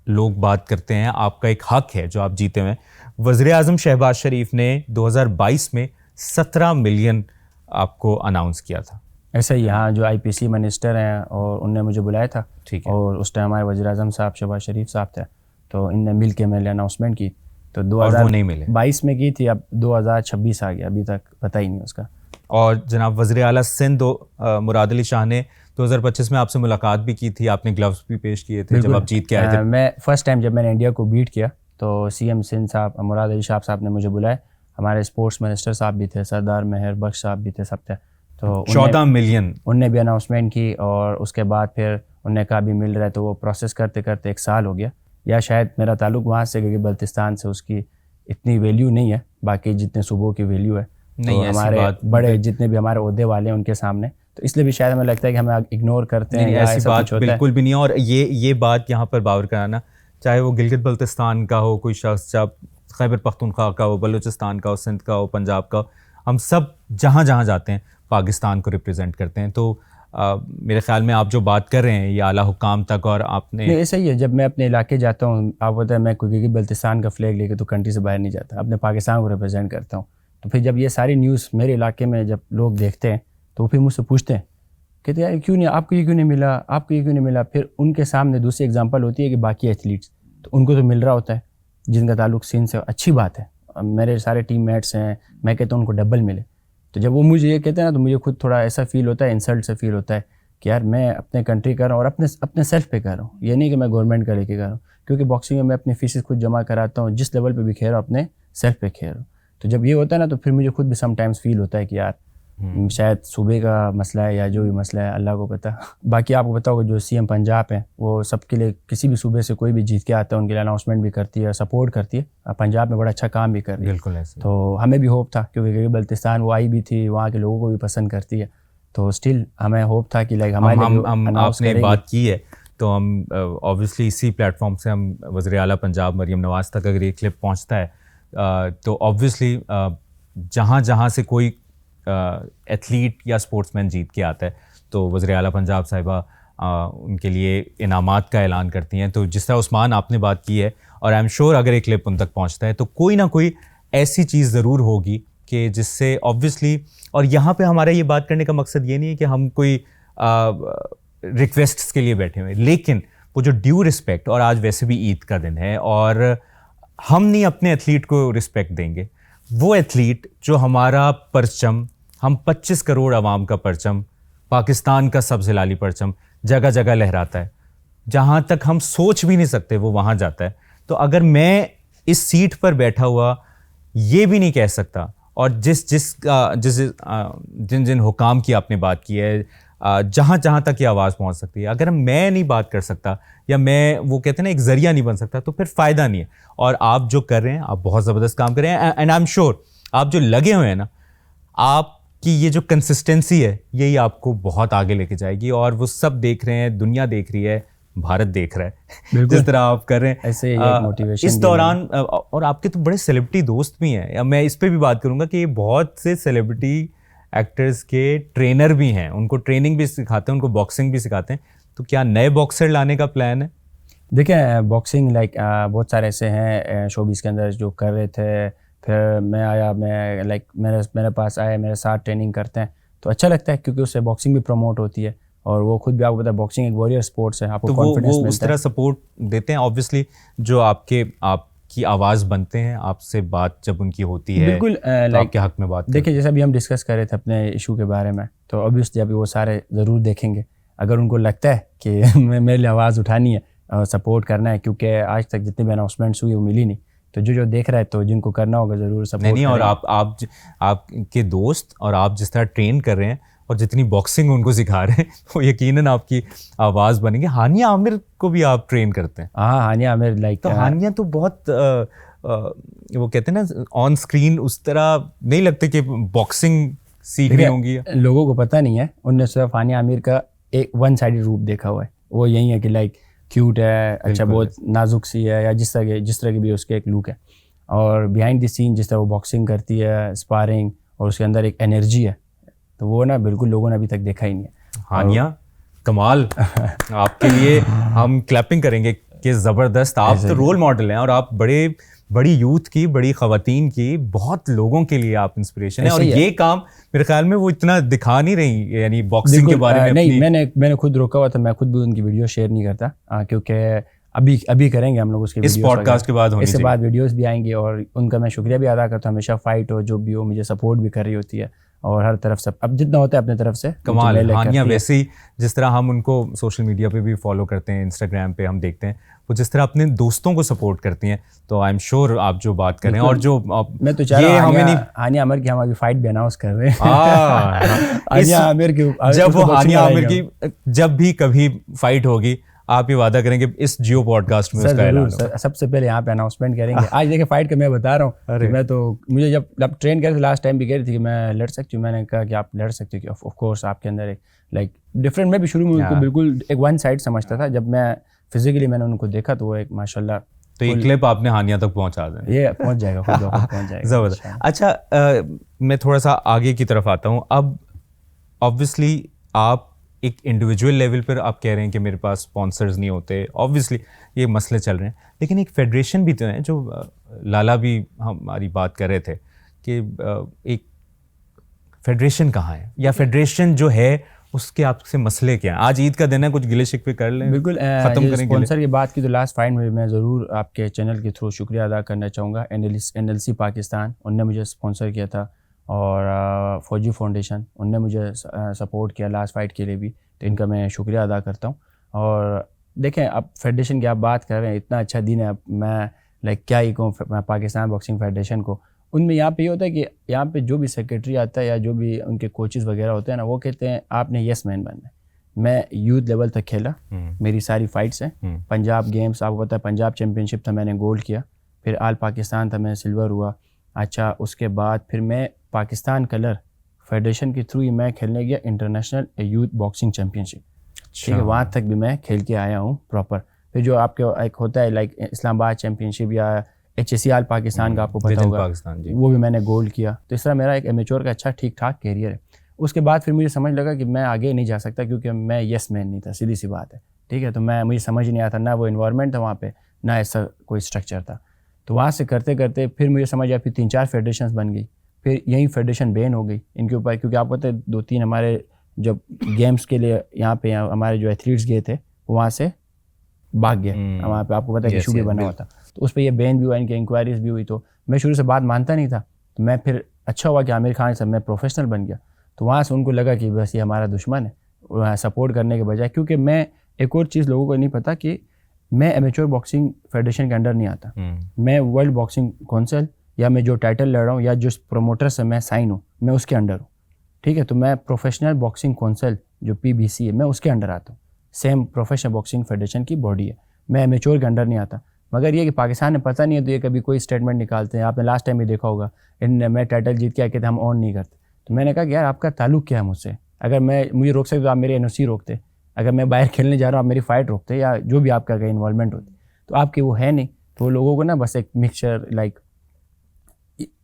लोग बात करते हैं। आपका एक हक है जो आप जीते हुए। वज़ीर आज़म शहबाज शरीफ ने 2022 में 17 मिलियन आपको अनाउंस किया था। ऐसा ही, यहाँ जो IPC मिनिस्टर हैं और उनने मुझे बुलाया था, ठीक है। और उस टाइम हमारे वज़ीर आज़म साहब शहबाज शरीफ साहब थे, तो इनने मिल के मेरे अनाउंसमेंट की। तो और वो नहीं मिले। 2022 में की थी, अब 2026 आ गया, अभी तक पता ही नहीं उसका। और जनाब वज़ीर आला सिंध मुराद अली शाह ने 2025 में आपसे मुलाकात भी की थी, आपने ग्लव्स भी पेश किए थे जब आप जीत के आए थे। मैं फर्स्ट टाइम जब मैंने इंडिया को बीट किया, तो CM सिंध साहब, मुराद अली शाह साहब ने मुझे बुलाया, हमारे स्पोर्ट्स मिनिस्टर साहब भी थे, सरदार मेहर बख्श साहब भी थे, सब थे। तो 14 मिलियन उनने भी अनाउंसमेंट की, और उसके बाद फिर उनने कहा भी मिल रहा है, तो वो प्रोसेस करते करते 1 साल हो गया। या शायद मेरा ताल्लुक वहाँ से, क्योंकि बल्तिस्तान से उसकी इतनी वैल्यू नहीं है बाकी जितने सूबों की वैल्यू है। नहीं, तो हमारे बड़े जितने भी हमारे ओहदे वाले हैं उनके सामने, तो इसलिए भी शायद हमें लगता है कि हमें इग्नोर करते हैं। या ऐसी बात बिल्कुल भी नहीं है। और ये बात यहाँ पर बावर कराना, चाहे वो गिलगित बल्तिस्तान का हो कोई शख्स, चाहे खैबर पख्तूनख्वा का हो, बलूचिस्तान का हो, सिंध का हो, पंजाब का हो, हम सब जहाँ जहाँ जाते हैं पाकिस्तान को रिप्रेजेंट करते हैं। तो मेरे ख्याल में आप जो बात कर रहे हैं ये आला हुकाम तक, और आपने नहीं, ऐसा ही है। जब मैं अपने इलाके जाता हूँ, आप पता है मैं क्योंकि बल्तिस्तान का फ्लैग लेके तो कंट्री से बाहर नहीं जाता, अपने पाकिस्तान को रिप्रेजेंट करता हूँ। तो फिर जब ये सारी न्यूज़ मेरे इलाके में जब लोग देखते हैं, तो फिर मुझसे पूछते हैं, कहते यार क्यों नहीं, आपको ये क्यों नहीं मिला, आपको ये क्यों नहीं मिला। फिर उनके सामने दूसरी एग्जांपल होती है कि बाकी एथलीट्स, तो उनको तो मिल रहा होता है जिनका ताल्लुक सिंध से, अच्छी बात है। मेरे सारे टीममेट्स हैं, मैं कहता हूँ उनको डबल मिले। तो जब वो मुझे ये कहते हैं ना, तो मुझे खुद थोड़ा ऐसा फील होता है, इंसल्ट से फील होता है कि यार मैं अपने कंट्री कर रहा हूँ और अपने सेल्फ पे कर रहा हूँ, ये नहीं कि मैं गवर्नमेंट का लेके कर रहा हूँ। क्योंकि बॉक्सिंग में मैं अपनी फीसेस खुद जमा कराता हूँ, जिस लेवल पे भी खेल रहा हूँ अपने सेल्फ पे खेल रहा हूँ। तो जब ये होता है ना, तो फिर मुझे खुद भी समटाइम्स फील होता है कि यार शायद सूबे का मसला है या जो भी मसला है, अल्लाह को पता। बाकी आपको पता होगा जो CM पंजाब है, वो सबके लिए, किसी भी सूबे से कोई भी जीत के आता है उनके लिए अनाउंसमेंट भी करती है, सपोर्ट करती है। पंजाब में बड़ा अच्छा काम भी कर रही है। बिल्कुल ऐसे। तो हमें भी होप था, क्योंकि बल्तिस्तान वो आई भी थी, वहाँ के लोगों को भी पसंद करती है, तो स्टिल हमें होप था कि लाइक हमारे आपने बात की है, तो हम ऑब्वियसली इसी प्लेटफॉर्म से हम वज़ीर आला पंजाब मरियम नवाज़ तक अगर ये क्लिप पहुँचता है, तो ऑब्वियसली जहाँ जहाँ से कोई एथलीट या स्पोर्ट्समैन जीत के आता है, तो वज़ीर आला पंजाब साहिबा उनके लिए इनामात का ऐलान करती हैं। तो जिस तरह उस्मान आपने बात की है, और आई एम श्योर अगर एक क्लिप उन तक पहुंचता है तो कोई ना कोई ऐसी चीज़ ज़रूर होगी कि जिससे ऑब्वियसली, और यहाँ पे हमारा ये बात करने का मकसद ये नहीं है कि हम कोई रिक्वेस्ट्स के लिए बैठे हुए हैं, लेकिन वो जो ड्यू रिस्पेक्ट, और आज वैसे भी ईद का दिन है और हम नहीं अपने एथलीट को रिस्पेक्ट देंगे, वो एथलीट जो हमारा परचम, हम 25 करोड़ आवाम का परचम, पाकिस्तान का सबसे लाली परचम जगह जगह लहराता है, जहाँ तक हम सोच भी नहीं सकते वो वहाँ जाता है। तो अगर मैं इस सीट पर बैठा हुआ ये भी नहीं कह सकता, और जिन जिन हुकाम की आपने बात की है, जहाँ जहाँ तक ये आवाज़ पहुँच सकती है, अगर मैं नहीं बात कर सकता या मैं, वो कहते हैं ना, एक ज़रिया नहीं बन सकता, तो फिर फ़ायदा नहीं है। और आप जो कर रहे हैं, आप बहुत ज़बरदस्त काम कर रहे हैं, एंड आई एम श्योर आप जो लगे हुए हैं ना, आपकी ये जो कंसिस्टेंसी है यही आपको बहुत आगे लेके जाएगी। और वो सब देख रहे हैं, दुनिया देख रही है, भारत देख रहा है जिस तरह आप कर रहे हैं, ऐसे एक मोटिवेशन इस दौरान। और आपके तो बड़े सेलिब्रिटी दोस्त भी हैं, मैं इस पे भी बात करूंगा कि बहुत से सेलिब्रिटी एक्टर्स के ट्रेनर भी हैं, उनको ट्रेनिंग भी सिखाते हैं, उनको बॉक्सिंग भी सिखाते हैं। तो क्या नए बॉक्सर लाने का प्लान है? देखिए, बॉक्सिंग बहुत सारे ऐसे हैं शोबीज़ के अंदर जो कर रहे थे, फिर मैं आया, मैं मेरे पास आए, मेरे साथ ट्रेनिंग करते हैं, तो अच्छा लगता है क्योंकि उससे बॉक्सिंग भी प्रमोट होती है और वो खुद भी, आपको पता है, बॉक्सिंग एक वॉरियर स्पोर्ट्स है, आपको तो कॉन्फिडेंस वो मिलता उस तरह सपोर्ट देते हैं ऑब्वियसली, जो आपकी आवाज़ बनते हैं, आपसे बात जब उनकी होती है, बिल्कुल तो आपके हक में बात देखिए, जैसे अभी हम डिस्कस कर रहे थे अपने इशू के बारे में, तो ऑब्वियसली अभी वो सारे ज़रूर देखेंगे। अगर उनको लगता है कि मेरे लिए आवाज़ उठानी है और सपोर्ट करना है, क्योंकि आज तक जितनी भी अनाउंसमेंट्स हुई वो मिली नहीं, तो जो देख रहा है, तो जिनको करना होगा ज़रूर सपोर्ट। नहीं, और आपके दोस्त और आप जिस तरह ट्रेन कर रहे हैं और जितनी बॉक्सिंग उनको सिखा रहे हैं, वो यकीनन आपकी आवाज़ बनेंगे। हानिया आमिर को भी आप ट्रेन करते हैं? हाँ, हानिया आमिर तो हानिया तो बहुत वो कहते हैं ना, ऑन स्क्रीन उस तरह नहीं लगते कि बॉक्सिंग सीख रही होंगी। लोगों को पता नहीं है, उनने सिर्फ हानिया आमिर का एक वन साइडेड रूप देखा हुआ है। वो यही है कि क्यूट है, अच्छा, बहुत नाजुक सी है, या जिस तरह की भी उसके एक लुक है, और बिहाइंड द सीन जिस तरह वो बॉक्सिंग करती है, स्पारिंग, और उसके अंदर एक एनर्जी है, तो वो ना बिल्कुल लोगों ने अभी तक देखा ही नहीं है। हानिया, कमाल। आपके लिए हम क्लैपिंग करेंगे कि ज़बरदस्त, आप तो रोल मॉडल हैं, और आप बड़ी यूथ की, बड़ी ख़वातीन की, बहुत लोगों के लिए आप इंस्पिरेशन है। और ये काम मेरे ख्याल में वो इतना दिखा नहीं रही, यानी बॉक्सिंग के बारे में नहीं, मैंने खुद रोका हुआ था, मैं खुद भी उनकी वीडियो शेयर नहीं करता, क्योंकि अभी करेंगे हम लोग उसके इस पॉडकास्ट के बाद, इसके बाद वीडियोस भी आएंगी, और उनका मैं शुक्रिया भी अदा करता हूँ। हमेशा फाइट हो, जो भी हो, मुझे सपोर्ट भी कर रही होती है, और हर तरफ से अब जितना होता है अपने तरफ से। कमाल। हानिया वैसे ही, जिस तरह हम उनको सोशल मीडिया पे भी फॉलो करते हैं, इंस्टाग्राम पे हम देखते हैं, वो जिस तरह अपने दोस्तों को सपोर्ट करती हैं, तो आई एम श्योर आप जो बात कर रहे हैं, और जो मैं तो चाह रहा हूं, हानिया आमिर की हम अभी फाइट भी अनाउंस कर रहे हैं। हानिया आमिर की, जब वो हानिया आमिर की जब भी कभी फाइट होगी, आप ये वादा करेंगे इस जियो पॉडकास्ट में उसका ऐलान होगा। सबसे पहले यहाँ पे अनाउंसमेंट करेंगे। आज देखिए, फाइट का मैं बता रहा हूँ, मैं तो, मुझे जब ट्रेन कर लास्ट टाइम भी कह रही थी कि मैं लड़ सकती हूँ, मैंने कहा कि आप लड़ सकती हो, ऑफ कोर्स आपके अंदर एक डिफरेंट, मैं भी शुरू में उनको बिल्कुल एक वन साइड समझता था, जब मैं फिजिकली मैंने उनको देखा तो वो एक माशाल्लाह। तो ये क्लिप आपने हानिया तक पहुंचा दें, ये पहुंच जाएगा, खुद पहुंच जाएगा। ज़बरदस्त। अच्छा, मैं थोड़ा सा आगे की तरफ आता हूँ। अब ऑब्वियसली आप एक इंडिविजुअल लेवल पर आप कह रहे हैं कि मेरे पास स्पॉन्सर्स नहीं होते, ऑब्वियसली ये मसले चल रहे हैं, लेकिन एक फेडरेशन भी तो है, जो लाला भी हमारी बात कर रहे थे कि एक फेडरेशन कहाँ है, या फेडरेशन जो है उसके आपसे मसले क्या हैं? आज ईद का दिन है, कुछ गिले शिकवे कर लें, बिल्कुल ख़त्म करेंगे। स्पॉन्सर की बात की तो लास्ट फाइट में मैं ज़रूर आपके चैनल के थ्रू शुक्रिया अदा करना चाहूँगा। NLC पाकिस्तान, उनने मुझे स्पॉन्सर किया था, और फौजी फाउंडेशन, उनने मुझे सपोर्ट किया लास्ट फाइट के लिए भी, तो इनका मैं शुक्रिया अदा करता हूँ। और देखें, अब फेडरेशन की आप बात कर रहे हैं, इतना अच्छा दिन है, अब मैं क्या ही कहूँ पाकिस्तान बॉक्सिंग फेडरेशन को। उनमें यहाँ पे ये होता है कि यहाँ पे जो भी सेक्रेटरी आता है या जो भी उनके कोचेज़ वगैरह होते हैं ना, वो कहते हैं आपने यस मैन बनना है। मैं यूथ लेवल तक खेला, मेरी सारी फाइट्स हैं, पंजाब गेम्स, आपको पता है पंजाब चैम्पियनशिप था, मैंने गोल्ड किया, फिर आल पाकिस्तान था, मैं सिल्वर हुआ। अच्छा, उसके बाद फिर मैं पाकिस्तान कलर फेडरेशन के थ्रू ही मैं खेलने गया इंटरनेशनल यूथ बॉक्सिंग चैम्पियनशिप, ठीक है, वहाँ तक भी मैं खेल के आया हूँ प्रॉपर। फिर जो आपके एक होता है इस्लामाबाद चैम्पियनशिप या HSCR पाकिस्तान का, आपको पता होगा, वो भी मैंने गोल्ड किया। तो इस तरह मेरा एक एमेच्योर का अच्छा ठीक ठाक कैरियर है। उसके बाद फिर मुझे समझ लगा कि मैं आगे नहीं जा सकता, क्योंकि मैं यस मैन नहीं था, सीधी सी बात है, ठीक है। तो मुझे समझ नहीं आता, ना वो इन्वायरमेंट था वहाँ पे, ना ऐसा कोई स्ट्रक्चर था। तो वहाँ से करते करते फिर मुझे समझ आया, फिर 3-4 फेडरेशंस बन गई, फिर यही फेडरेशन बैन हो गई इनके ऊपर, क्योंकि आपको पता है 2-3 हमारे जब गेम्स के लिए यहाँ पे हमारे जो एथलीट्स गए थे वहाँ से भाग गए, वहाँ पे आपको पता है कि इशू भी बना हुआ था, तो उस पर ये बैन भी हुआ, इनकी इंक्वायरीज भी हुई। तो मैं शुरू से बात मानता नहीं था, तो मैं फिर अच्छा हुआ कि आमिर खान से मैं प्रोफेशनल बन गया, तो वहाँ से उनको लगा कि बस ये हमारा दुश्मन है, वहाँ सपोर्ट करने के बजाय। क्योंकि मैं एक और चीज़ लोगों को नहीं पता कि मैं एमेच्योर बॉक्सिंग फेडरेशन के अंडर नहीं आता, मैं वर्ल्ड बॉक्सिंग काउंसिल या मैं जो टाइटल लड़ रहा हूँ या जो प्रोमोटर से मैं साइन हूँ मैं उसके अंडर हूँ, ठीक है। तो मैं प्रोफेशनल बॉक्सिंग काउंसिल जो PBC है मैं उसके अंडर आता हूँ, सेम प्रोफेशनल बॉक्सिंग फेडरेशन की बॉडी है, मैं एमेच्योर के अंडर नहीं आता। मगर ये कि पाकिस्तान में पता नहीं है तो ये कभी कोई स्टेटमेंट निकालते हैं, आपने लास्ट टाइम भी देखा होगा इन मैं टाइटल जीत के कहते हम ऑन नहीं करते। तो मैंने कहा कि यार आपका ताल्लुक क्या है मुझसे, अगर मैं मुझे रोक सकते तो आप मेरे NOC रोकते, अगर मैं बाहर खेलने जा रहा हूँ आप मेरी फ़ाइट रोकते, या जो भी आपका कहीं इन्वॉल्वमेंट होती, तो आपकी वो है नहीं। तो वो लोगों को ना बस एक मिक्सचर लाइक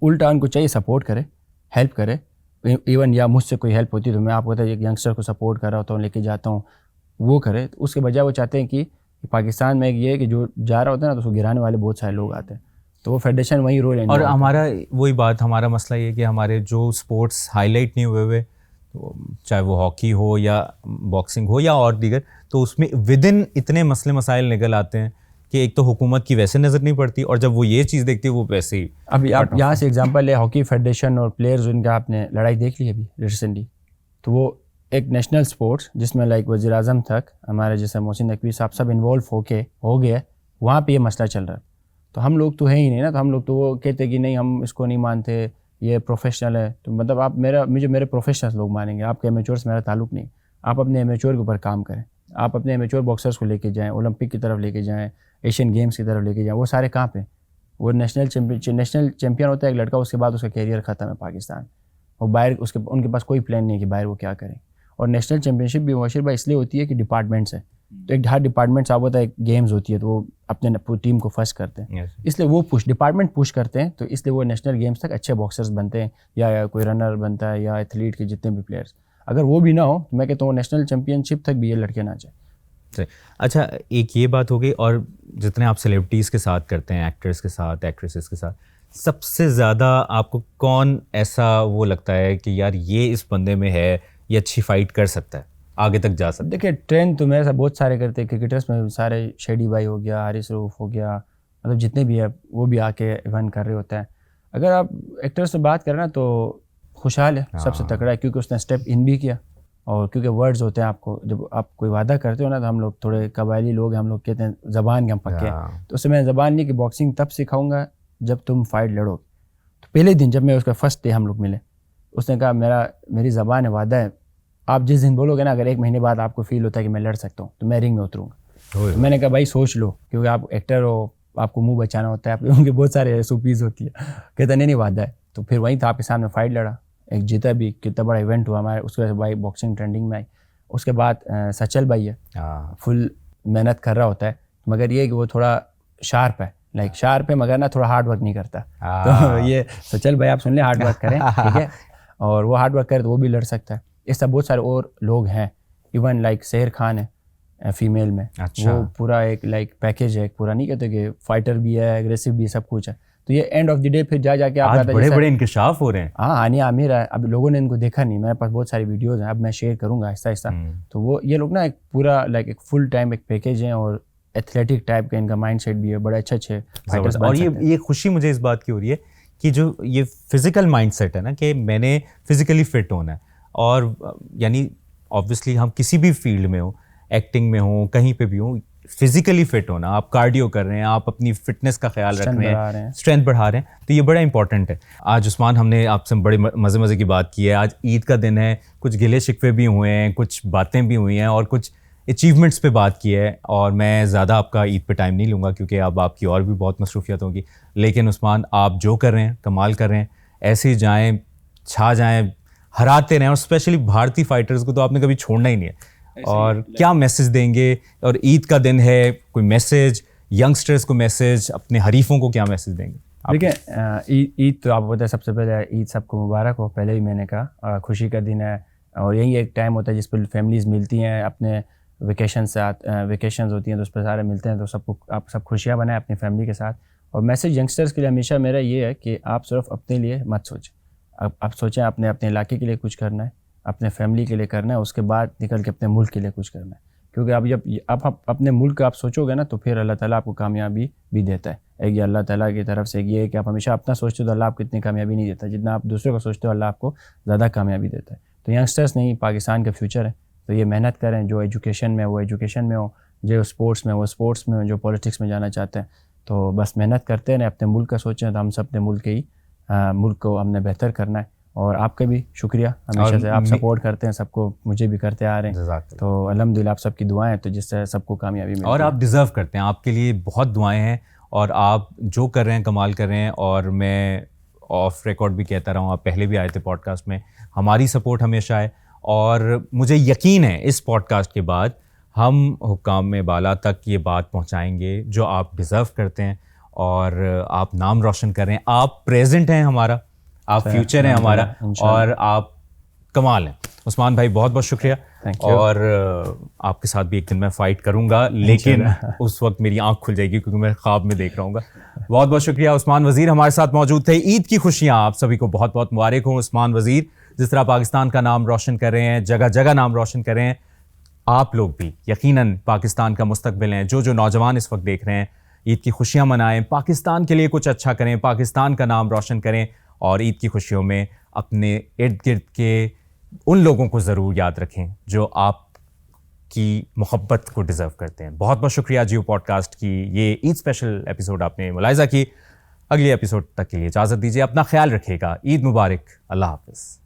उल्टा उनको चाहिए सपोर्ट करे, हेल्प करे, इवन या मुझसे कोई हेल्प होती तो मैं आपको एक यंगस्टर को सपोर्ट कर रहा होता हूँ, लेके जाता हूँ, वो करे। तो उसके बजाय वो चाहते हैं कि पाकिस्तान में एक ये है कि जो जा रहा होता है ना तो उसको गिराने वाले बहुत सारे लोग आते हैं, तो वो फेडरेशन वही रोल। और हमारा वही बात, हमारा मसला ये कि हमारे जो स्पोर्ट्स हाईलाइट नहीं हुए हुए, तो चाहे वो हॉकी हो या बॉक्सिंग हो या और दीगर, तो उसमें विद इन इतने मसले मसाइल निकल आते हैं कि एक तो हुकूमत की वैसे नज़र नहीं पड़ती, और जब वो ये चीज़ देखती है वो वैसे ही। अभी आप यहाँ से एग्जांपल है हॉकी फेडरेशन और प्लेयर्स, उनका आपने लड़ाई देख ली अभी रिसेंटली, तो वो एक नेशनल स्पोर्ट्स जिसमें लाइक वज़ीर आज़म तक हमारे जैसे मोहसिन नकवी साहब सब इन्वॉल्व हो गए, वहाँ पे ये मसला चल रहा है। तो हम लोग तो है ही नहीं ना, तो हम लोग तो वो कहते कि नहीं हम इसको नहीं मानते, ये प्रोफेशनल है। तो मतलब आप मेरे प्रोफेशनल लोग मानेंगे, आपके एमेच्योर से मेरा ताल्लुक नहीं। आप अपने एमेच्योर के ऊपर काम करें, आप अपने एमेच्योर बॉक्सर्स को लेके जाएँ, ओलंपिक की तरफ लेके जाएँ, एशियन गेम्स की तरफ लेके जाएँ। वो सारे कहाँ पे, वो नेशनल चैम्पियन होता है एक लड़का, उसके बाद उसका कैरियर ख़त्म है पाकिस्तान, और बाहर उनके पास कोई प्लान नहीं है कि बाहर वो क्या करें। और नेशनल चैम्पियनशिप भी मुबशिर भाई इसलिए होती है कि डिपार्टमेंट्स है, तो एक हर डिपार्टमेंट आप होता है, एक गेम्स होती है तो वो अपने टीम को फर्स्ट करते हैं, इसलिए वो डिपार्टमेंट पुश करते हैं, तो इसलिए वो नेशनल गेम्स तक अच्छे बॉक्सर्स बनते हैं, या कोई रनर बनता है या एथलीट के जितने भी प्लेयर्स। अगर वो भी ना हो तो मैं कहता हूँ नेशनल चैम्पियनशिप तक भी ये लड़के ना जाए। अच्छा, एक ये बात हो गई, और जितने आप सेलिब्रिटीज़ के साथ करते हैं, एक्टर्स के साथ, एक्ट्रेसेस के साथ, सबसे ज़्यादा आपको कौन ऐसा वो लगता है कि यार ये इस बंदे में है, ये अच्छी फाइट कर सकता है, आगे तक जा सकता है? देखिए ट्रेन तो मेरे साथ बहुत सारे करते हैं, क्रिकेटर्स में सारे, शेडी भाई हो गया, हारिस रऊफ हो गया, मतलब जितने भी है वो भी आके इवेंट कर रहे होते हैं। अगर आप एक्टर्स से बात करें ना तो खुशहाल है सबसे तकड़ा है, क्योंकि उसने स्टेप इन भी किया, और क्योंकि वर्ड्स होते हैं, आपको जब आप कोई वादा करते हो ना, तो हम लोग थोड़े कबायली लोग हैं, हम लोग कहते हैं ज़बान के हम पक्के हैं, तो उससे मैं ज़बान नहीं कि बॉक्सिंग तब सिखाऊंगा जब तुम फाइट लड़ोगे। तो पहले दिन जब मैं उसका फर्स्ट डे हम लोग मिले, उसने कहा मेरी ज़बान है, वादा है, आप जिस दिन बोलोगे ना, अगर 1 महीने बाद आपको फील होता है कि मैं लड़ सकता हूँ तो मैं रिंग में उतरूँगा। तो मैंने कहा भाई सोच लो, क्योंकि आप एक्टर हो, आपको मुंह बचाना होता है, आप उनके बहुत सारे SOPs होती है। कहता नहीं वादा है। तो फिर वहीं था आपके सामने फाइट लड़ा, एक जीता भी, कितना बड़ा इवेंट हुआ हमारे, उसके बाद भाई बॉक्सिंग ट्रेंडिंग में आई। उसके बाद सचल भाई है, फुल मेहनत कर रहा होता है, मगर ये कि वो थोड़ा शार्प है, लाइक शार्प है मगर ना थोड़ा हार्ड वर्क नहीं करता। तो ये सचल भाई आप सुन लें, हार्ड वर्क करें, ठीक है, और वो हार्ड वर्क करे तो वो भी लड़ सकता है। इस तरह बहुत सारे और लोग हैं, इवन लाइक शेर खान है फीमेल में। अच्छा। वो पूरा एक लाइक पैकेज है, पूरा नहीं कहते कि फाइटर भी है, एग्रेसिव भी, सब कुछ है। तो ये एंड ऑफ द डे फिर जाके आप बड़े इंकशाफ हो रहे हैं। हाँ, हानिया आमिर है, अब लोगों ने इनको देखा नहीं, मेरे पास बहुत सारी वीडियोस हैं, अब मैं शेयर करूंगा आहिस्ता आहिस्ता। तो वो ये लोग ना एक पूरा लाइक एक फुल टाइम एक पैकेज है, और एथलेटिक टाइप का इनका माइंडसेट भी है, बड़े अच्छे फाइटर्स। और ये खुशी मुझे इस बात की हो रही है कि जो ये फिजिकल माइंडसेट है ना, कि मैंने फिजिकली फिट होना है, और यानी ऑब्वियसली हम किसी भी फील्ड में हो, एक्टिंग में हो, कहीं पे भी हो, फिजिकली फिट होना, आप कार्डियो कर रहे हैं, आप अपनी फिटनेस का ख्याल रख रहे हैं, स्ट्रेंथ बढ़ा रहे हैं, तो ये बड़ा इंपॉर्टेंट है। आज उस्मान हमने आपसे बड़े मज़े की बात की है, आज ईद का दिन है, कुछ गिले शिकवे भी हुए हैं, कुछ बातें भी हुई हैं, और कुछ अचीवमेंट्स पे बात की है, और मैं ज़्यादा आपका ईद पे टाइम नहीं लूँगा क्योंकि अब आपकी और भी बहुत मसरूफियत होगी। लेकिन उस्मान, आप जो कर रहे हैं कमाल कर रहे हैं, ऐसे ही जाएँ, छा जाएँ, हराते रहें, और स्पेशली भारतीय फाइटर्स को तो आपने कभी छोड़ना ही नहीं है। और क्या मैसेज देंगे, और ईद का दिन है, कोई मैसेज यंगस्टर्स को, मैसेज अपने हरीफों को क्या मैसेज देंगे? देखिए ईद तो आपको पता है, सबसे पहले ईद सबको मुबारक हो, पहले भी मैंने कहा, खुशी का दिन है, और यही एक टाइम होता है जिस पर फैमिलीज़ मिलती हैं, अपने वेकेशंस होती हैं तो उस पर सारे मिलते हैं, तो सबको आप सब खुशियाँ बनाएं अपनी फैमिली के साथ। और मैसेज यंगस्टर्स के लिए हमेशा मेरा ये है कि आप सिर्फ अपने लिए मत सोचें, अब सोचें आपने अपने इलाके के लिए कुछ करना है, अपने फैमिली के लिए करना है, उसके बाद निकल के अपने मुल्क के लिए कुछ करना है। क्योंकि अब जब आप अपने मुल्क का आप सोचोगे ना, तो फिर अल्लाह ताला आपको कामयाबी भी देता है। एक ये अल्लाह ताला की तरफ से ये है कि आप हमेशा अपना सोचते हो तो अल्लाह आपको इतनी कामयाबी नहीं देता, जितना आप दूसरों का सोचते हो अल्लाह आपको ज़्यादा कामयाबी देता है। तो यंगस्टर्स नहीं, पाकिस्तान का फ्यूचर है, तो ये मेहनत करें। जो एजुकेशन में वो एजुकेशन में हो, जो स्पोर्ट्स में वो स्पोर्ट्स में हो, जो पॉलिटिक्स में जाना चाहते हैं तो बस मेहनत करते रहें, अपने मुल्क का सोचें। तो हम सब अपने मुल्क के ही मुल्क को हमने बेहतर करना है। और आपका भी शुक्रिया हमेशा से, आप सपोर्ट करते हैं सबको, मुझे भी करते आ रहे हैं। तो अल्हम्दुलिल्लाह आप सबकी दुआएं तो जिससे सबको कामयाबी मिलती है। और आप डिज़र्व करते हैं, आपके लिए बहुत दुआएं हैं और आप जो कर रहे हैं कमाल कर रहे हैं। और मैं ऑफ रिकॉर्ड भी कहता रहा हूँ, आप पहले भी आए थे पॉडकास्ट में, हमारी सपोर्ट हमेशा है। और मुझे यकीन है इस पॉडकास्ट के बाद हम हुक्काम में बाला तक ये बात पहुँचाएंगे जो आप डिज़र्व करते हैं। और आप नाम रोशन कर रहे हैं, आप प्रेजेंट हैं हमारा, आप फ्यूचर हैं हमारा, और आप कमाल हैं। उस्मान भाई बहुत बहुत शुक्रिया। और आपके साथ भी एक दिन मैं फ़ाइट करूंगा, लेकिन उस वक्त मेरी आंख खुल जाएगी क्योंकि मैं ख्वाब में देख रहा हूँ। बहुत बहुत शुक्रिया। उस्मान वज़ीर हमारे साथ मौजूद थे। ईद की खुशियाँ आप सभी को बहुत बहुत मुबारक हों। उस्मान वज़ीर जिस तरह पाकिस्तान का नाम रोशन कर रहे हैं, जगह जगह नाम रोशन कर रहे हैं, आप लोग भी यकीनन पाकिस्तान का मुस्तकबिल हैं। जो नौजवान इस वक्त देख रहे हैं, ईद की खुशियाँ मनाएं, पाकिस्तान के लिए कुछ अच्छा करें, पाकिस्तान का नाम रोशन करें। और ईद की खुशियों में अपने इर्द गिर्द के उन लोगों को ज़रूर याद रखें जो आपकी मोहब्बत को डिज़र्व करते हैं। बहुत बहुत शुक्रिया। जियो पॉडकास्ट की ये ईद स्पेशल एपिसोड आपने मुलाहिज़ा की। अगले एपिसोड तक के लिए इजाज़त दीजिए, अपना ख्याल रखिएगा। ईद मुबारक, अल्लाह हाफ़िज़।